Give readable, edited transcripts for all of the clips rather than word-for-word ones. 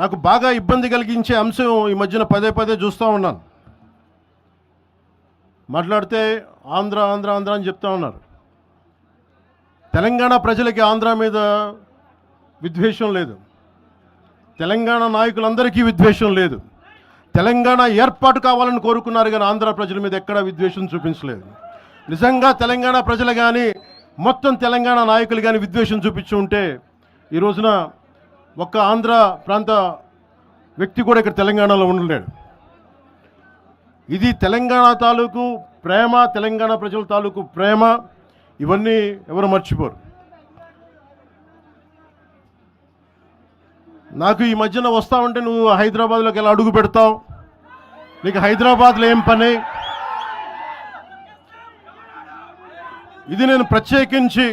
నాకు బాగా ఇబ్బంది కలిగించే అంశం ఈ మధ్యన పదే పదే చూస్తూ ఉన్నాను. మాట్లాడితే ఆంధ్ర ఆంధ్ర ఆంధ్ర అని చెప్తా ఉన్నారు. తెలంగాణ ప్రజలకి ఆంధ్ర మీద విద్వేషం లేదు, తెలంగాణ నాయకులందరికీ విద్వేషం లేదు. తెలంగాణ ఏర్పాటు కావాలని కోరుకున్నారు, కానీ ఆంధ్ర ప్రజల మీద ఎక్కడా విద్వేషం చూపించలేదు. నిజంగా తెలంగాణ ప్రజలు కానీ మొత్తం తెలంగాణ నాయకులు కానీ విద్వేషం చూపించి ఉంటే ఈ రోజున ఒక్క ఆంధ్ర ప్రాంత వ్యక్తి కూడా ఇక్కడ తెలంగాణలో ఉండలేడు. ఇది తెలంగాణ తాలూకు ప్రేమ, తెలంగాణ ప్రజల తాలూకు ప్రేమ, ఇవన్నీ ఎవరు మర్చిపోరు. నాకు ఈ మధ్యన వస్తా ఉంటే నువ్వు హైదరాబాద్లోకి ఎలా అడుగు పెడతావు, నీకు హైదరాబాద్లో ఏం పని, ఇది నేను ప్రత్యేకించి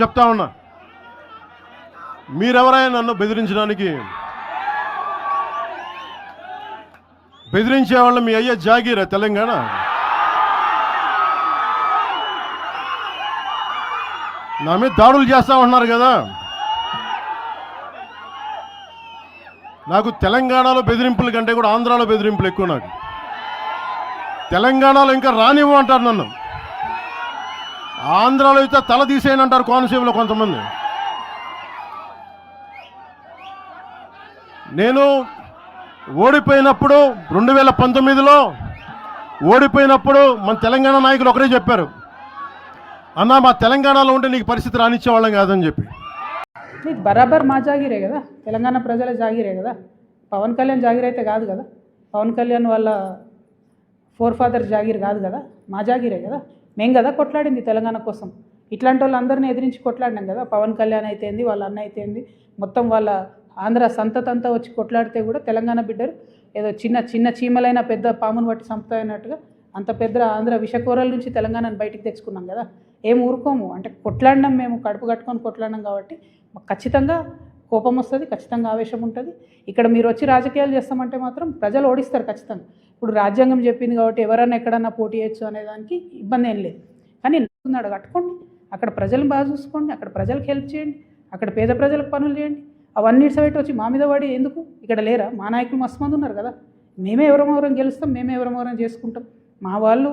చెప్తా ఉన్నా. మీరెవరైనా నన్ను బెదిరించడానికి, బెదిరించే వాళ్ళ మీ అయ్యే జాగీరా తెలంగాణ? నా మీద దాడులు చేస్తా ఉన్నారు కదా. నాకు తెలంగాణలో బెదిరింపుల కంటే కూడా ఆంధ్రాలో బెదిరింపులు ఎక్కువ. నాకు తెలంగాణలో ఇంకా రానివ్వు అంటారు నన్ను, ఆంధ్రాలో అయితే తల తీసేయనంటారు కోనసీమలో కొంతమంది. నేను ఓడిపోయినప్పుడు 2019లో ఓడిపోయినప్పుడు మన తెలంగాణ నాయకులు ఒకరే చెప్పారు, అన్నా మా తెలంగాణలో ఉంటే నీకు పరిస్థితి రానిచ్చేవాళ్ళం కాదని చెప్పి. నీకు బరాబర్ మా జాగిరే కదా, తెలంగాణ ప్రజల జాగిరే కదా, పవన్ కళ్యాణ్ జాగిర్ అయితే కాదు కదా, పవన్ కళ్యాణ్ వాళ్ళ ఫోర్ ఫాదర్ జాగిర్ కాదు కదా, మా జాగిరే కదా. మేము కదా కొట్లాడింది తెలంగాణ కోసం, ఇట్లాంటి వాళ్ళందరినీ ఎదిరించి కొట్లాడినాం కదా. పవన్ కళ్యాణ్ అయితేంది, వాళ్ళ అన్న అయితేంది, మొత్తం వాళ్ళ ఆంధ్ర సంతతంతా వచ్చి కొట్లాడితే కూడా తెలంగాణ బిడ్డలు ఏదో చిన్న చిన్న చీమలైన పెద్ద పామును బట్టి సంపుతాయన్నట్టుగా అంత పెద్ద ఆంధ్ర విషకూరల నుంచి తెలంగాణను బయటికి తెచ్చుకున్నాం కదా. ఏం ఊరుకోము, అంటే కొట్లాడినాం, మేము కడుపు కట్టుకొని కొట్లాడినాం కాబట్టి మాకు ఖచ్చితంగా కోపం వస్తుంది, ఖచ్చితంగా ఆవేశం ఉంటుంది. ఇక్కడ మీరు వచ్చి రాజకీయాలు చేస్తామంటే మాత్రం ప్రజలు ఓడిస్తారు ఖచ్చితంగా. ఇప్పుడు రాజ్యాంగం చెప్పింది కాబట్టి ఎవరన్నా ఎక్కడన్నా పోటీ చేయొచ్చు అనే దానికి ఇబ్బంది ఏం లేదు. కానీ నాడు కట్టుకోండి, అక్కడ ప్రజలను బాగా చూసుకోండి, అక్కడ ప్రజలకు హెల్ప్ చేయండి, అక్కడ పేద ప్రజలకు పనులు చేయండి. అవన్నీ ఇట్సబెట్టి వచ్చి మా మీద పడి ఎందుకు? ఇక్కడ లేరా మా నాయకులు? మస్తు మంది ఉన్నారు కదా. మేమే ఎవరమవరం గెలుస్తాం, మేమే ఎవరమవరం చేసుకుంటాం. మా వాళ్ళు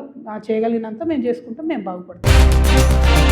చేయగలిగినంత మేము చేసుకుంటాం, మేము బాగుపడతాం.